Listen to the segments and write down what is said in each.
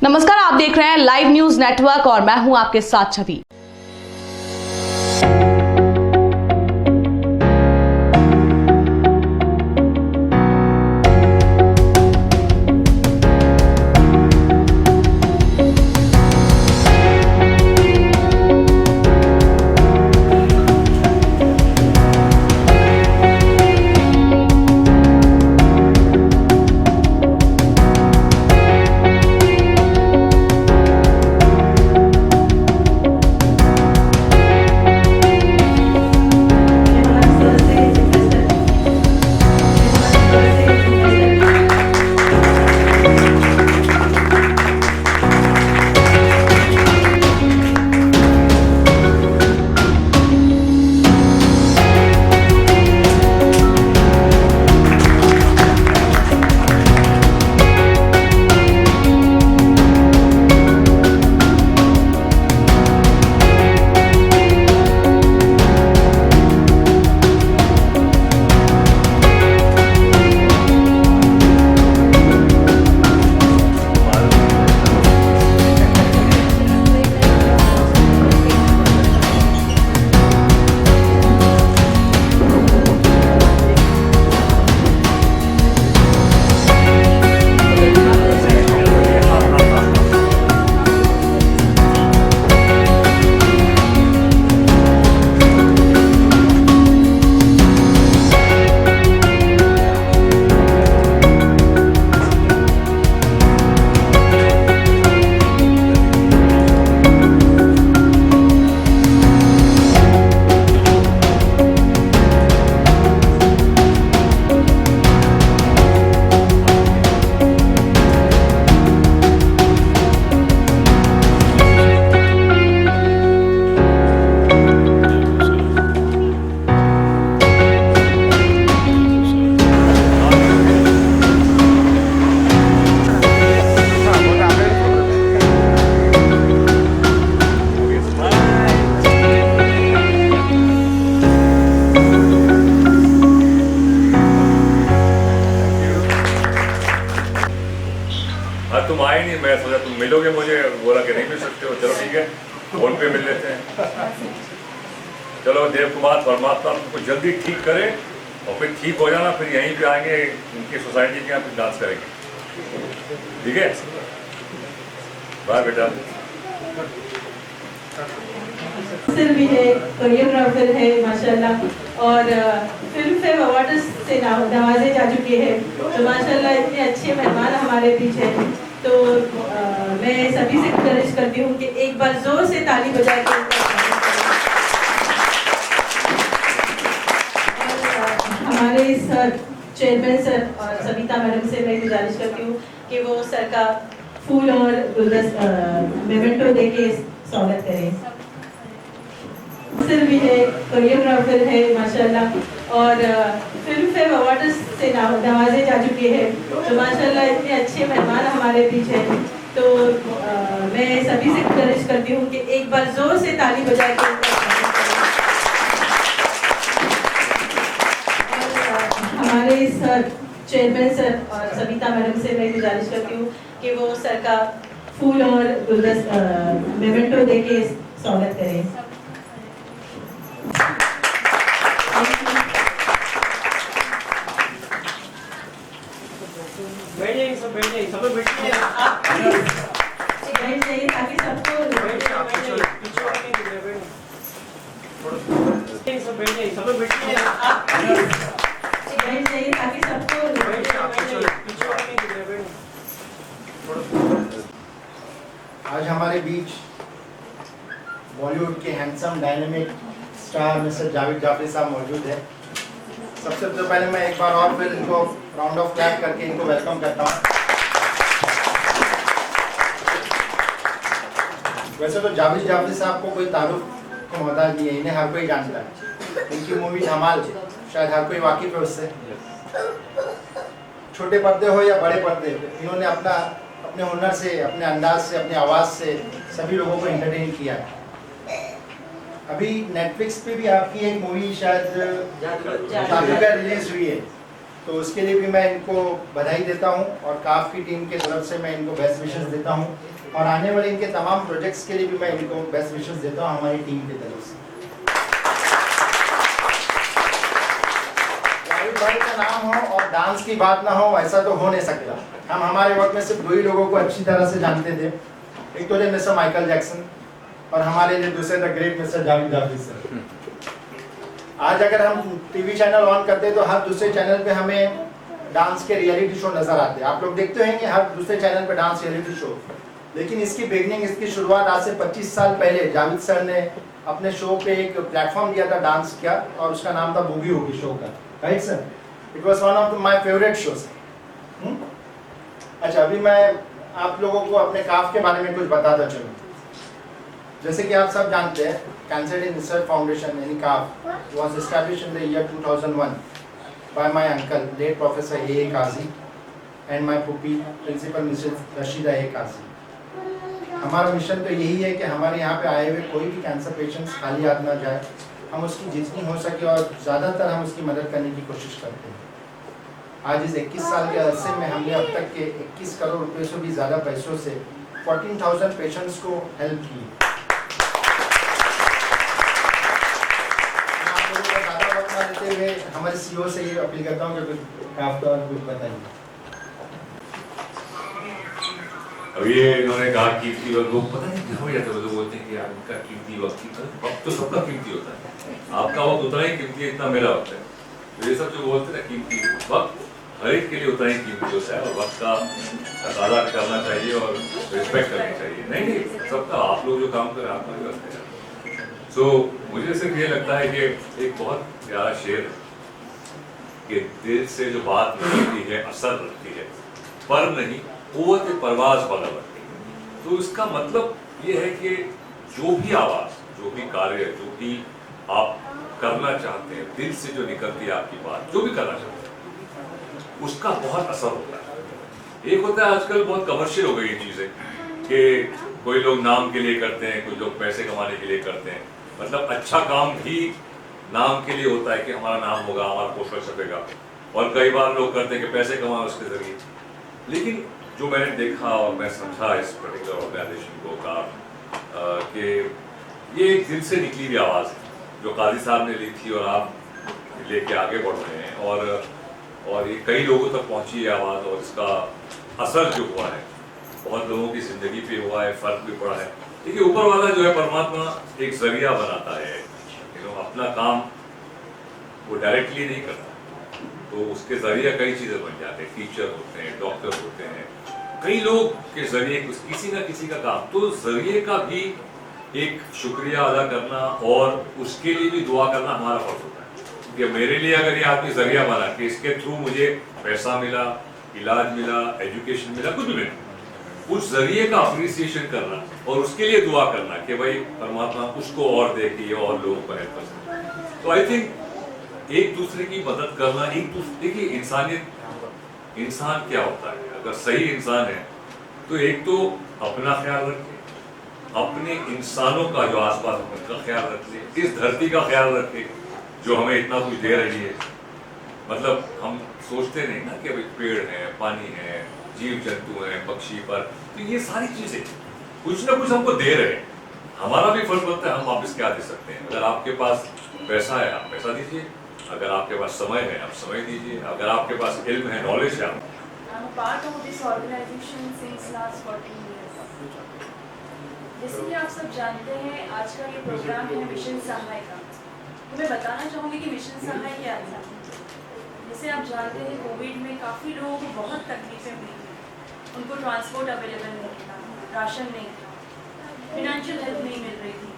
नमस्कार, आप देख रहे हैं लाइव न्यूज नेटवर्क और मैं हूं आपके साथ छवि। तुम आए नहीं, मैं सोचा तुम मिलोगे मुझे, बोला कि नहीं मिल सकते हो। चलो ठीक है, फोन पे मिल लेते हैं। चलो देव कुमार परमात्मा तुमको जल्दी ठीक करे और फिर ठीक हो जाना, फिर यहीं पे आएंगे उनकी सोसाइटी के यहाँ फिर डांस करेंगे। ठीक है, बाय बेटा। सिर भी है, कोरियोग्राफर है माशाल्लाह, और फिल्म फेयर अवार्ड से नवाजे जा चुके हैं। तो माशाल्लाह इतने अच्छे मेहमान हमारे बीच हैं। तो मैं सभी से गुजारिश करती हूँ कि एक बार जोर से ताली बजा के हमारे सर चेयरमैन सर और सविता मैडम से मैं गुजारिश करती हूँ कि वो सर का फूल और मेमेंटो दे के स्वागत करें। सिर भी है, कोरियोग्राफर है माशाल्लाह, और फिल्म फेयर अवार्ड से नवाजे जा चुके हैं। तो माशाल्लाह इतने अच्छे मेहमान हमारे बीच हैं। तो मैं सभी से गुजारिश करती हूँ कि एक बार जोर से ताली बजा के हमारे सर चेयरमैन सर और सविता मैडम से मैं गुजारिश करती हूँ कि वो सर का फूल और मेमेंटो दे के स्वागत करें। सब लोग बैठिए, आप बैठ जाइए ताकि सबको सब बैठ जाइए, सब लोग बैठिए, आप बैठ जाइए ताकि सबको आज हमारे बीच बॉलीवुड के handsome dynamic star mister Javed Jafri साहब मौजूद है। सबसे पहले मैं एक बार और फिर इनको राउंड ऑफ क्लैप करके इनको वेलकम करता हूँ। वैसे तो जावेद जाफरी साहब को कोई तारुफ को मोहताज नहीं है, इन्हें हर कोई जानता है। इनकी मूवी धमाल शायद हर कोई वाकिफ है उससे। छोटे पर्दे हो या बड़े पर्दे, इन्होंने अपने हुनर से, अपने अंदाज से, अपने आवाज़ से सभी लोगों को एंटरटेन किया है। अभी नेटफ्लिक्स पे भी आपकी एक मूवी शायद रिलीज हुई है, तो उसके लिए भी मैं इनको बधाई देता हूँ और काफ की टीम की तरफ से मैं इनको बेस्ट विशेस देता हूँ और आने वाले इनके तमाम प्रोजेक्ट्स के लिए भी मैं इनको बेस्ट विशेस देता हूँ हमारी टीम की तरफ से। जावेद भाई का नाम हो और डांस की बात ना हो ऐसा तो हो नहीं सकता। हम हमारे वक्त में सिर्फ दो ही लोगों को अच्छी तरह से जानते थे, एक तो थे मिस्टर माइकल जैक्सन और हमारे लिए दूसरे the great mister Javed Jafri sir. आज अगर हम टीवी चैनल ऑन करते हैं तो हर दूसरे चैनल पे हमें डांस के रियलिटी शो नजर आते हैं। आप लोग देखते होंगे हर दूसरे चैनल पे डांस रियलिटी शो, लेकिन इसकी बिगनिंग, इसकी शुरुआत आज से 25 साल पहले जावेद सर ने अपने शो पे एक प्लेटफॉर्म दिया था डांस का और उसका नाम था बूगी वूगी शो का, right sir? It was one of my favourite shows. अच्छा, अभी मैं आप लोगों को अपने काफ के बारे में कुछ बताता चलूँ। जैसे कि आप सब जानते हैं, कैंसर इन रिसर्च फाउंडेशन यानी काफ was established in the year 2001 by my uncle late professor A Kazi and my पुपी principal Mrs Rashida A Kazi. हमारा मिशन तो यही है कि हमारे यहाँ पे आए हुए कोई भी कैंसर पेशेंट्स खाली हाथ ना जाए। हम उसकी जितनी हो सके और ज़्यादातर हम उसकी मदद करने की कोशिश करते हैं। आज इस 21 साल के अरसे में हमने अब तक के 21 करोड़ रुपए से भी ज़्यादा पैसों से 14,000 पेशेंट्स को हेल्प की। मैं आप लोगों को ज़्यादा वक्त ना देते हुए हमारे CEO से ये अपील करता हूँ कि काफ़ी और कुछ बताइए। अब ये इन्होंने कहा कीमती वक्त, लोग पता नहीं हो जाता है, लोग बोलते हैं कि यार इनका कीमती वक्त तो सबका कीमती होता है, आपका वक्त उतना ही कीमती है जितना मेरा वक्त है। तो ये सब जो बोलते हैं ना कीमती वक्त, हर एक के लिए उतना ही कीमती होता है और वक्त का तकाजा करना चाहिए और रिस्पेक्ट करनी चाहिए। नहीं सबका, आप लोग जो काम कर रहे हैं आपका भी वक्त है। सो मुझे सिर्फ ये लगता है कि एक बहुत प्यारा शेर कि दिल से जो बात निकलती है असर रखती है, पर नहीं कुव्वत परवाज बगल रखती है। तो इसका मतलब ये है कि जो भी आवाज़, जो भी कार्य, जो भी आप करना चाहते हैं, दिल से जो निकलती है आपकी बात, जो भी करना चाहते हैं, उसका बहुत असर होता है। एक होता है आजकल बहुत कमर्शियल हो गई ये चीज़ें कि कोई लोग नाम के लिए करते हैं, कुछ लोग पैसे कमाने के लिए करते हैं। मतलब अच्छा काम भी नाम के लिए होता है कि हमारा नाम होगा, हमारा पोस्टर छपेगा, और कई बार लोग करते हैं कि पैसे कमाएं उसके जरिए। लेकिन जो मैंने देखा और मैं समझा इस पर्टिकुलर ऑर्गेनाइजेशन को का कि ये एक दिल से निकली हुई आवाज़ है जो काजी साहब ने ली थी और आप लेके आगे बढ़ रहे हैं और ये कई लोगों तक पहुंची है आवाज़ और इसका असर जो हुआ है बहुत लोगों की ज़िंदगी पे हुआ है, फ़र्क भी पड़ा है। देखिए ऊपर वाला जो है परमात्मा एक जरिया बनाता है, अपना काम वो डायरेक्टली नहीं करता, तो उसके जरिए कई चीज़ें बन जाते हैं। टीचर होते हैं, डॉक्टर होते हैं, कई लोग के जरिए किसी ना किसी का काम, तो जरिए का भी एक शुक्रिया अदा करना और उसके लिए भी दुआ करना हमारा फर्ज होता है कि मेरे लिए अगर ये आदमी जरिया बना कि इसके थ्रू मुझे पैसा मिला, इलाज मिला, एजुकेशन मिला, कुछ भी मिला, उस जरिए का अप्रिसिएशन करना और उसके लिए दुआ करना कि भाई परमात्मा उसको और दे कि और लोगों को हेल्प कर सके। तो आई थिंक एक दूसरे की मदद करना, एक दूसरे की इंसानियत, इंसान क्या होता है, अगर सही इंसान है तो एक तो अपना ख्याल रखे, अपने इंसानों का जो आसपास उनका ख्याल रखे, इस धरती का ख्याल रखे जो हमें इतना कुछ दे रही है। मतलब हम सोचते नहीं ना कि भाई पेड़ है, पानी है, जीव जंतु हैं, पक्षी पर, तो ये सारी चीजें कुछ ना कुछ हमको दे रहे हैं। हमारा भी फर्ज बनता है हम वापस क्या दे सकते हैं। अगर आपके पास पैसा है आप पैसा दीजिए, अगर आपके पास समय है आप समय दीजिए, अगर आपके पास इल्म है, नॉलेज है। I'm a part of this organization since last 14 years. जैसे कि आप सब जानते हैं आज का ये प्रोग्राम है मिशन सहाय का। तो मैं बताना चाहूँगी कि मिशन सहाय क्या था। जैसे आप जानते हैं कोविड में काफ़ी लोगों को बहुत तकलीफें हुई, उनको ट्रांसपोर्ट अवेलेबल नहीं था, राशन नहीं था, फिनेंशियल हेल्प नहीं मिल रही थी।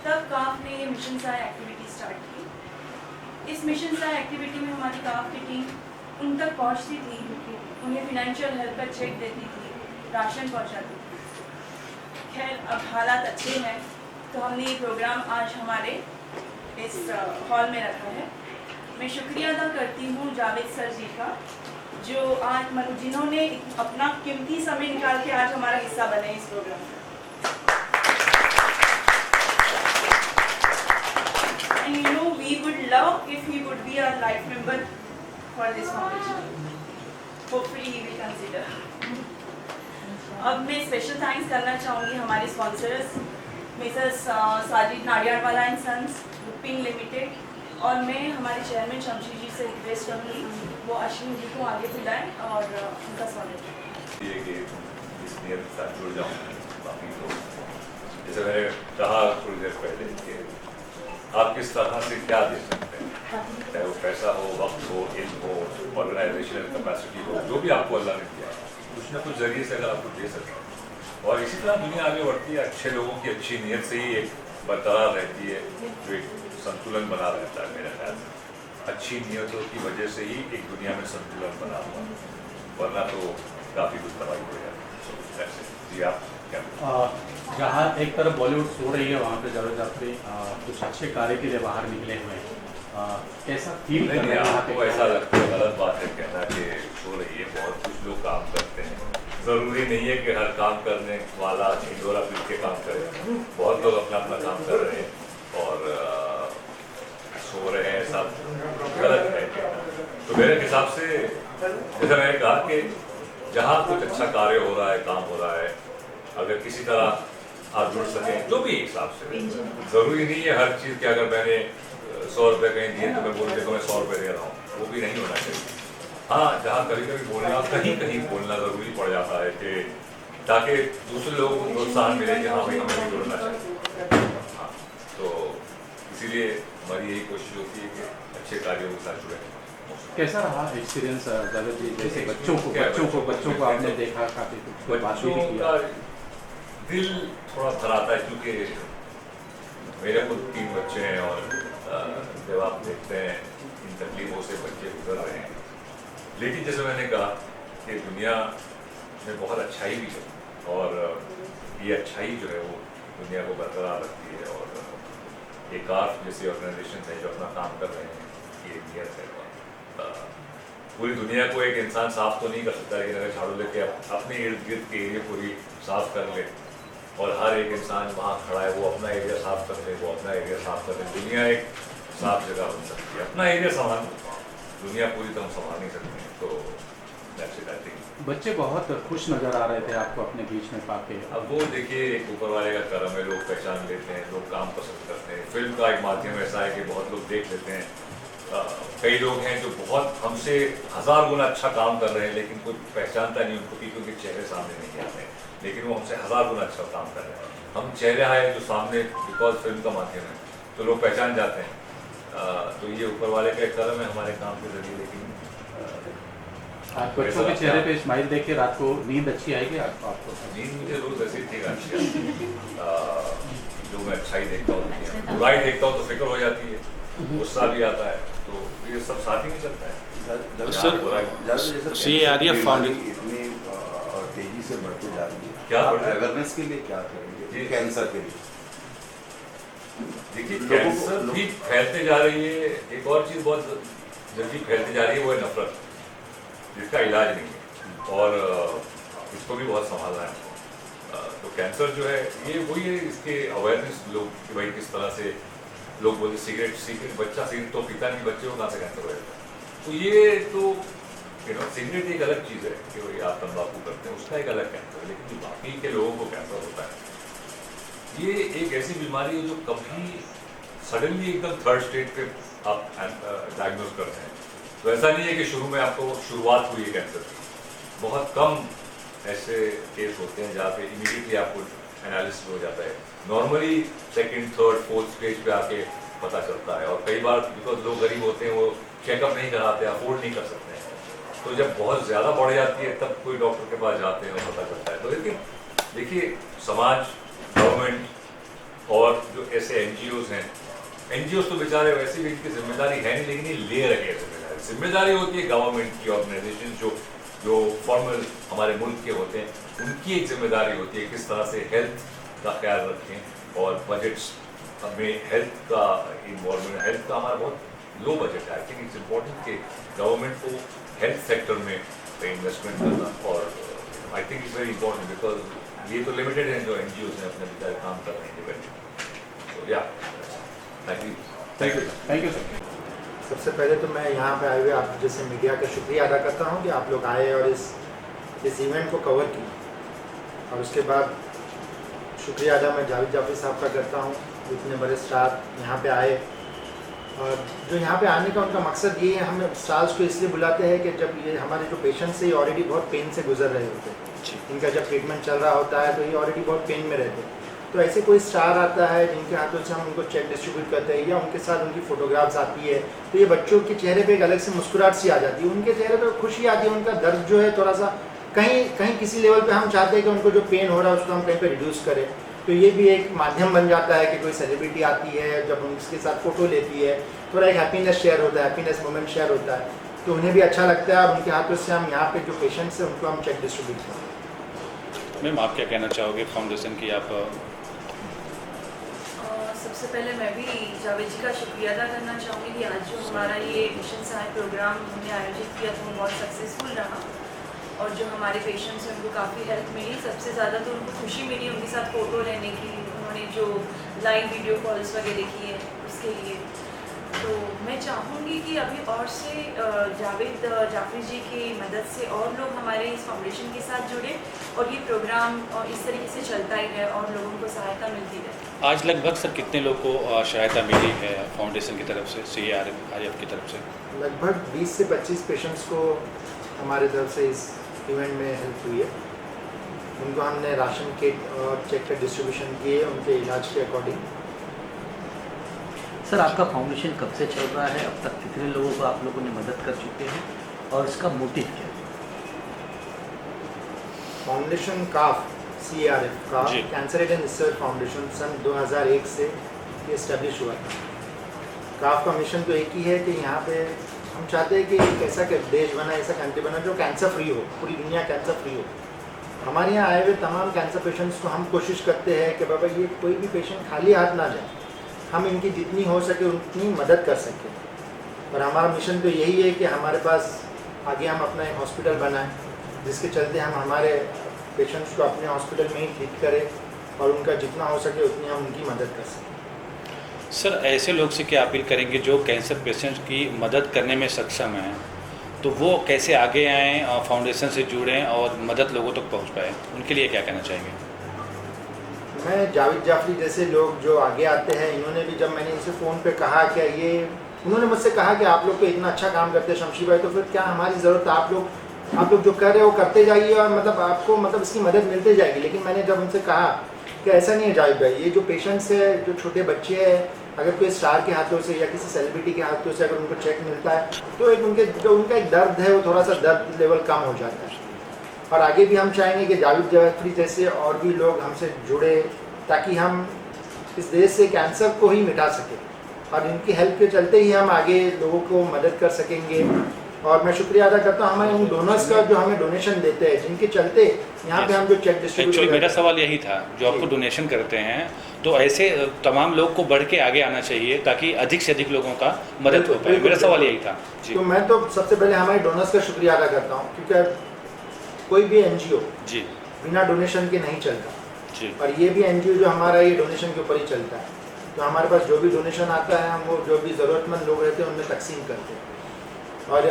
तब काफ ने ये मिशन सहाय एक्टिविटी स्टार्ट की। इस मिशन सहाय एक्टिविटी में हमारी काफ की टीम उन तक पहुँचती थी, उन्हें फिनेंशियल हेल्प का चेक देती थी, राशन पहुँचाती थी। खैर अब हालात अच्छे हैं तो हमने ये प्रोग्राम आज हमारे इस हॉल में रखा है। मैं शुक्रिया अदा करती हूँ जावेद सर जी का, जो आज मतलब जिन्होंने अपना कीमती समय निकाल के आज हमारा हिस्सा बने इस प्रोग्राम में। And you know we would love if he would be our life member for this foundation. Hopefully he will consider. अब मैं स्पेशल थैंक्स करना चाहूँगी हमारे sponsors Mrs Sajid Nadiadwala and sons ping limited, और मैं हमारे चेयरमैन शमशी जी से रिक्वेस्ट करूँगी वो अश्विन जी को आगे बुलाएं और उनका स्वागत करें। ये कि इस नियत के साथ जुड़ जाऊँ। बाकी तो जैसे मैंने कहा थोड़ी देर पहले कि आप किस तरह से क्या दे सकते हैं, चाहे वो पैसा हो, वक्त हो, इल्म हो, ऑर्गेनाइजेशनल कैपेसिटी हो, जो भी आपको अल्लाह ने दिया है कुछ ना कुछ जरिए से अगर आपको दे सकते हैं। और इसी तरह दुनिया आगे बढ़ती है, अच्छे लोगों की अच्छी नीयत से ही एक बरकरार रहती है, जो एक संतुलन बना रहता है। मेरे ख्याल से अच्छी नीयतों की वजह से ही एक दुनिया में संतुलन बना हुआ, वरना तो काफ़ी कुछ तबाही हो जाती है। जी आप क्या? जहाँ एक तरफ बॉलीवुड सो रही है, वहाँ पे जावेद जाफरी कुछ अच्छे कार्य के लिए बाहर निकले हुए हैं। कैसा फील कर रहे हैं? आपको ऐसा लगता है? गलत बात है कहना कि सो रही है। बहुत कुछ लोग काम करते हैं, ज़रूरी नहीं है कि हर काम करने वाला इंडोरा पीट के काम करे। बहुत लोग अपना अपना काम कर रहे हैं और सो रहे हैं, सब गलत है। तो मेरे हिसाब से जैसा मैंने कहा कि जहाँ कुछ अच्छा कार्य हो रहा है, काम हो रहा है, अगर किसी तरह आप जुड़ सकें जो भी हिसाब से, ज़रूरी नहीं है हर चीज़ के अगर मैंने 100 रुपये कहीं दिए तो मैं बोल के तो मैं 100 रुपये दे रहा हूँ, वो भी नहीं होना चाहिए। हाँ, जहाँ कभी कभी बोलना, कहीं कहीं बोलना ज़रूरी पड़ जाता है कि ताकि दूसरे लोगों को प्रोत्साहन मिले कि हाँ भाई हमें भी जुड़ना चाहिए। हाँ, तो इसीलिए हमारी यही कोशिश होती है कि अच्छे कार्यों के साथ जुड़े। कैसा रहा एक्सपीरियंस जावेद जी? जैसे बच्चों को आपने देखा, काफ़ी कुछ बात भी बच्चों का दिल थोड़ा भराता है, क्योंकि मेरे खुद 3 बच्चे हैं और जब आप देखते हैं इन तकलीफों से बच्चे गुजर रहे हैं, लेकिन जैसे मैंने कहा कि दुनिया में बहुत अच्छाई भी है और ये अच्छाई जो है वो दुनिया को बरकरार रखती है। और एक आर्फ जैसी ऑर्गेनाइजेशन है जो अपना काम कर रहे हैं, ये नियत है। पूरी दुनिया को एक इंसान साफ तो नहीं कर सकता, लेकिन अगर झाड़ू लेके अपने इर्द गिर्द के एरिया पूरी साफ कर ले और हर एक इंसान वहाँ खड़ा है वो अपना एरिया साफ कर ले, वो अपना एरिया साफ कर ले, दुनिया एक साफ जगह बन सकती है। अपना एरिया संभाल, दुनिया पूरी तरह संभाल नहीं सकते हैं। तो बच्चे बहुत खुश नज़र आ रहे थे आपको अपने बीच में पाके। अब वो देखिए, एक ऊपर वाले का करम है, लोग पहचान लेते हैं, लोग काम पसंद करते हैं। फिल्म का एक माध्यम ऐसा है कि बहुत लोग देख लेते हैं। कई लोग हैं जो बहुत हमसे 1000 गुना अच्छा काम कर रहे हैं, लेकिन कोई पहचानता नहीं उनको, क्योंकि चेहरे सामने नहीं आते हैं, लेकिन वो हमसे 1000 गुना अच्छा काम कर रहे हैं। हम चेहरे आए जो सामने, बिकॉज फिल्म का माध्यम है, तो लोग पहचान जाते हैं। तो ये ऊपर वाले का एक करम है हमारे काम के जरिए। लेकिन आप बच्चों के चेहरे पे स्माइल देख के रात को नींद अच्छी आएगी आपको? नींद मुझे रोज ऐसी ठीक अच्छी आती है। जो मैं अच्छाई देखता हूँ, बुराई देखता हूँ तो फिक्र हो जाती है, गुस्सा भी आता है, तो ये सब साथ ही में चलता है। CAREF फाउंडेशन इतनी तेजी से बढ़ते जा रही है, क्या अवेयरनेस के लिए क्या करेंगे कैंसर के लिए? देखिए, कैंसर भी फैलते जा रही है। एक और चीज़ बहुत जल्दी फैलती जा रही है, वो है नफरत, जिसका इलाज नहीं है और इसको भी बहुत संभालना है। तो कैंसर जो है ये वही है, इसके अवेयरनेस लोग कि भाई किस तरह से लोग बोलते सिगरेट बच्चा सिगरेट तो पीता नहीं, बच्चे को कहाँ से कैंसर हो जाता है। तो ये तो सिगरेट एक अलग चीज़ है कि भाई आप तंबाकू करते हैं, उसका एक अलग कैंसर है, लेकिन जो बाकी के लोगों को कैंसर होता है, ये एक ऐसी बीमारी है जो कभी सडनली एकदम 3rd स्टेज पे आप डायग्नोज करते हैं। तो ऐसा नहीं है कि शुरू में आपको शुरुआत हुई है कैंसर की, बहुत कम ऐसे केस होते हैं जहाँ पे इमीडिएटली आपको एनालिसिस हो जाता है। Normally 2nd, 3rd, 4th stage पे आके पता चलता है। और कई बार बिकॉज लोग गरीब होते हैं, वो चेकअप नहीं कराते, अफोर्ड नहीं कर सकते हैं, तो जब बहुत ज़्यादा बढ़ जाती है तब कोई डॉक्टर के पास जाते हैं और पता चलता है। तो लेकिन देखिए, समाज, गवर्नमेंट और जो ऐसे NGOs हैं, NGOs तो बेचारे वैसे भी इनकी जिम्मेदारी है नहीं, लेकिन ये ले रहे हैं जिम्मेदारी होती है गवर्नमेंट की। ऑर्गेनाइजेशन जो फॉर्मल हमारे मुल्क के होते हैं, उनकी एक जिम्मेदारी होती है किस तरह से हेल्थ का ख्याल रखें और बजट्स में हेल्थ का इन्वॉल्वमेंट। हेल्थ का हमारा बहुत लो बजट है। आई थिंक इट्स इम्पोर्टेंट कि गवर्नमेंट को हेल्थ सेक्टर में इन्वेस्टमेंट करना, और I think it's very important because ये तो लिमिटेड हैं जो NGOs हैं अपने बेचारे काम कर रहे हैं इंडिपेंडेंट। तो या थैंक यू सर। सबसे पहले तो मैं यहाँ पे आए हुए आप जैसे मीडिया का शुक्रिया अदा करता हूँ कि आप लोग आए और इस इवेंट को कवर किया। और उसके बाद शुक्रिया अदा मैं जावेद जाफरी साहब का करता हूँ, इतने बड़े स्टार यहाँ पे आए। और जो यहाँ पे आने का उनका मकसद ये है, हम स्टार्स को इसलिए बुलाते हैं कि जब ये हमारे जो पेशेंट्स हैं ऑलरेडी बहुत पेन से गुजर रहे होते हैं, इनका जब ट्रीटमेंट चल रहा होता है तो ये ऑलरेडी बहुत पेन में रहते हैं। तो ऐसे कोई स्टार आता है जिनके हाथों से हम उनको चेक डिस्ट्रीब्यूट करते हैं या उनके साथ उनकी फ़ोटोग्राफ्स आती है, तो ये बच्चों के चेहरे पे एक अलग से मुस्कुराहट सी आ जाती है, उनके चेहरे पे खुशी आती है, उनका दर्द जो है थोड़ा सा कहीं किसी लेवल पे हम चाहते हैं कि उनको जो पेन हो रहा है उसको हम कहीं पे रिड्यूस करें। तो ये भी एक माध्यम बन जाता है कि कोई सेलिब्रिटी आती है, जब उनके साथ फ़ोटो लेती है, थोड़ा एक हैप्पीनेस शेयर होता है, हैप्पीनेस मोमेंट शेयर होता है, तो उन्हें भी अच्छा लगता है। और उनके हाथों से हम यहाँ पे जो पेशेंट्स हैं उनको हम चेक डिस्ट्रीब्यूट करें। मैम आप क्या कहना चाहोगे फाउंडेशन की आप? सबसे पहले मैं भी जावेद जी का शुक्रिया अदा करना चाहूँगी कि आज जो हमारा ये मिशन सहाय प्रोग्राम हमने आयोजित किया तो वो बहुत सक्सेसफुल रहा और जो हमारे पेशेंट्स हैं उनको काफ़ी हेल्प मिली। सबसे ज़्यादा तो उनको खुशी मिली उनके साथ फ़ोटो लेने की, उन्होंने जो लाइव वीडियो कॉल्स वगैरह किए उसके लिए। तो मैं चाहूँगी कि अभी और से जावेद जाफरी जी की मदद से और लोग हमारे इस फाउंडेशन के साथ जुड़े और ये प्रोग्राम इस तरीके से चलता ही है और लोगों को सहायता मिलती रहे। आज लगभग सर कितने लोग को सहायता मिली है फाउंडेशन की तरफ से, CARF की तरफ से? लगभग 20 से 25 पेशेंट्स को हमारे तरफ से इस इवेंट में हेल्प हुई है। उनको हमने राशन किट और चेक का डिस्ट्रीब्यूशन किए उनके इलाज के अकॉर्डिंग। सर आपका फाउंडेशन कब से चल रहा है, अब तक कितने लोगों को आप लोगों ने मदद कर चुके हैं और इसका मोटिव क्या है? फाउंडेशन काफ CARF का cancer aid and research foundation सन 2001 से ये इस्टेब्लिश हुआ था। काफ का मिशन तो एक ही है कि यहाँ पे हम चाहते हैं कि एक ऐसा देश बना, ऐसा कंट्री बना जो कैंसर फ्री हो, पूरी दुनिया कैंसर फ्री हो। हमारे यहाँ आए हुए तमाम कैंसर पेशेंट्स को हम कोशिश करते हैं कि बाबा ये कोई भी पेशेंट खाली हाथ ना जाए, हम इनकी जितनी हो सके उतनी मदद कर सकें। और हमारा मिशन तो यही है कि हमारे पास आगे हम अपना एक हॉस्पिटल बनाएं जिसके चलते हम हमारे पेशेंट्स को अपने हॉस्पिटल में ही ट्रीट करें और उनका जितना हो सके उतनी हम उनकी मदद कर सकें। सर ऐसे लोग से क्या अपील करेंगे जो कैंसर पेशेंट्स की मदद करने में सक्षम हैं, तो वो कैसे आगे आएँ और फाउंडेशन से जुड़ें और मदद लोगों तक पहुँच पाए, उनके लिए क्या कहना चाहेंगे? मैं जावेद जाफरी जैसे लोग जो आगे आते हैं, इन्होंने भी जब मैंने इनसे फ़ोन पे कहा कि उन्होंने मुझसे कहा कि आप लोग तो इतना अच्छा काम करते हैं शमशी भाई, तो फिर क्या हमारी ज़रूरत है, आप लोग जो कर रहे हो करते जाइए और आपको इसकी मदद मिलती जाएगी। लेकिन मैंने जब उनसे कहा कि ऐसा नहीं है जावेद भाई, ये जो पेशेंट्स है, जो छोटे बच्चे हैं, अगर कोई स्टार के हाथों से या किसी सेलिब्रिटी के हाथों से अगर उनको चेक मिलता है तो उनका एक दर्द है वो थोड़ा सा दर्द लेवल कम हो जाता है। और आगे भी हम चाहेंगे कि जावेद जाफरी जैसे और भी लोग हमसे जुड़े ताकि हम इस देश से कैंसर को ही मिटा सकें और इनकी हेल्प के चलते ही हम आगे लोगों को मदद कर सकेंगे। और मैं शुक्रिया अदा करता हूँ हमारे उन डोनर्स का जो हमें डोनेशन देते हैं, जिनके चलते यहाँ पे हम जो चेक डिस्ट्रीब्यूट। एक्चुअली मेरा सवाल यही था, जो आपको डोनेशन करते हैं तो ऐसे तमाम लोग को बढ़ के आगे आना चाहिए ताकि अधिक से अधिक लोगों का मदद हो पाए। मेरा सवाल यही था जी। तो मैं तो सबसे पहले हमारे डोनर्स का शुक्रिया अदा करता हूँ, क्योंकि कोई भी NGO जी बिना डोनेशन के नहीं चलता जी। और ये भी NGO जो हमारा ये डोनेशन के ऊपर ही चलता है। तो हमारे पास जो भी डोनेशन आता है हम वो जो भी ज़रूरतमंद लोग रहते हैं उनमें तकसीम करते हैं। और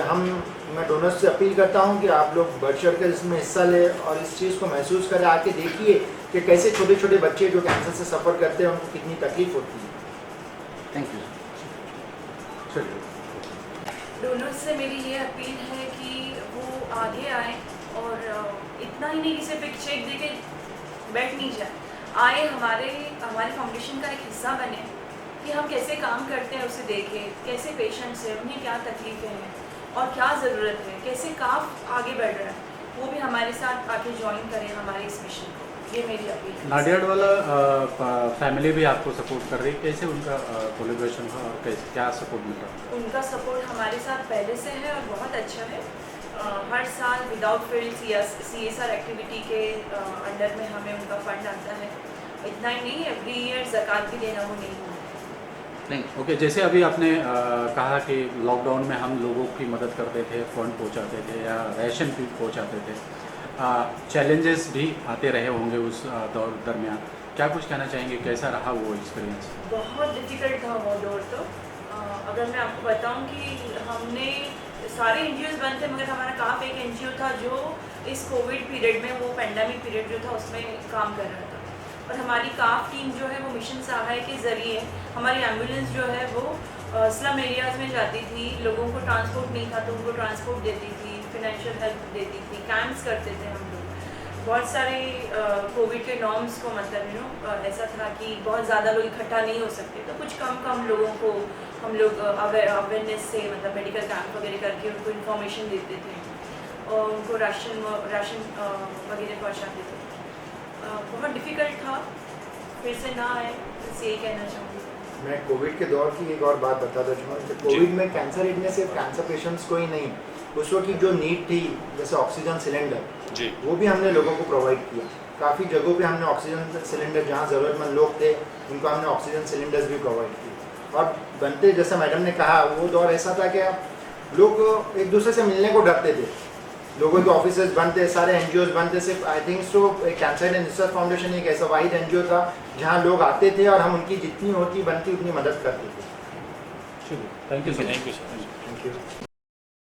मैं डोनर्स से अपील करता हूँ कि आप लोग बढ़ चढ़ कर इसमें हिस्सा लें और इस चीज़ को महसूस करें, आके देखिए कि कैसे छोटे छोटे बच्चे जो कैंसर से सफ़र करते हैं उनको कितनी तकलीफ होती है। Thank you. चलिए डोनर्स से मेरी ये अपील है कि वो आगे आए और इतना ही नहीं कि सिर्फ एक चेक दे के बैठ नहीं जाए, आए हमारे फाउंडेशन का एक हिस्सा बने कि हम कैसे काम करते हैं उसे देखें, कैसे पेशेंट्स हैं, उन्हें क्या तकलीफ़ें हैं और क्या ज़रूरत है, कैसे काफ आगे बढ़ रहा है, वो भी हमारे साथ आके ज्वाइन करें हमारे इस मिशन को। ये मेरी अपील है। नाडियाड वाला फैमिली भी आपको सपोर्ट कर रही है, कैसे उनका कोलैबोरेशन हुआ और कैसे क्या सपोर्ट मिल रहा है? उनका सपोर्ट हमारे साथ पहले से है और बहुत अच्छा है। हर साल विदाउट फील्ड CSR एक्टिविटी के अंडर में हमें उनका फंड आता है। इतना ही नहीं, एवरी ईयर ज़कात भी देना वो नहीं होता। ओके, जैसे अभी आपने कहा कि लॉकडाउन में हम लोगों की मदद करते थे, फंड पहुंचाते थे या राशन भी पहुंचाते थे, चैलेंजेस भी आते रहे होंगे उस दौर दरमियान, क्या कुछ कहना चाहेंगे, कैसा रहा वो एक्सपीरियंस? बहुत डिफ़िकल्ट था वो दौर तो, अगर मैं आपको बताऊं कि हमने सारे NGOs बंद थे मगर हमारा काफ एक NGO था जो इस कोविड पीरियड में, वो पेंडेमिक पीरियड जो था उसमें काम कर रहा था। और हमारी काफ टीम जो है वो मिशन सहाय के ज़रिए हमारी एम्बुलेंस जो है वो स्लम एरियाज़ में जाती थी, लोगों को ट्रांसपोर्ट नहीं था तो उनको ट्रांसपोर्ट देती थी, फिनेंशियल हेल्प देती थी, कैंप्स करते थे हम लोग। बहुत सारे कोविड के नॉर्म्स को मतलब ऐसा था कि बहुत ज़्यादा लोग इकट्ठा नहीं हो सकते, तो कुछ कम लोगों को हम लोग अवेयरनेस से मतलब मेडिकल कैंप वगैरह करके उनको इन्फॉर्मेशन देते थे और उनको राशन वगैरह पहुँचाते थे। बहुत डिफ़िकल्ट था, फिर से ना आए, बस यही कहना चाहूँगी। मैं कोविड के दौर की एक और बात बताता चाहूँगा कि कोविड में कैंसर एड ने सिर्फ कैंसर पेशेंट्स को ही नहीं, उस वक्त की जो नीड थी जैसे ऑक्सीजन सिलेंडर जी वो भी हमने लोगों को प्रोवाइड किया। काफ़ी जगहों पे हमने ऑक्सीजन सिलेंडर, जहाँ ज़रूरतमंद लोग थे उनको हमने ऑक्सीजन सिलेंडर्स भी प्रोवाइड किए। और बनते, जैसे मैडम ने कहा, वो दौर ऐसा था कि लोग एक दूसरे से मिलने को डरते थे, लोगों के ऑफिसेज बंद थे, सारे NGOs बंद थे। सिर्फ I think so cancer and research foundation एक ऐसा वाहिद NGO था जहाँ लोग आते थे और हम उनकी जितनी होती बनती उतनी मदद करते थे। Thank you sir. Thank you sir. Thank you.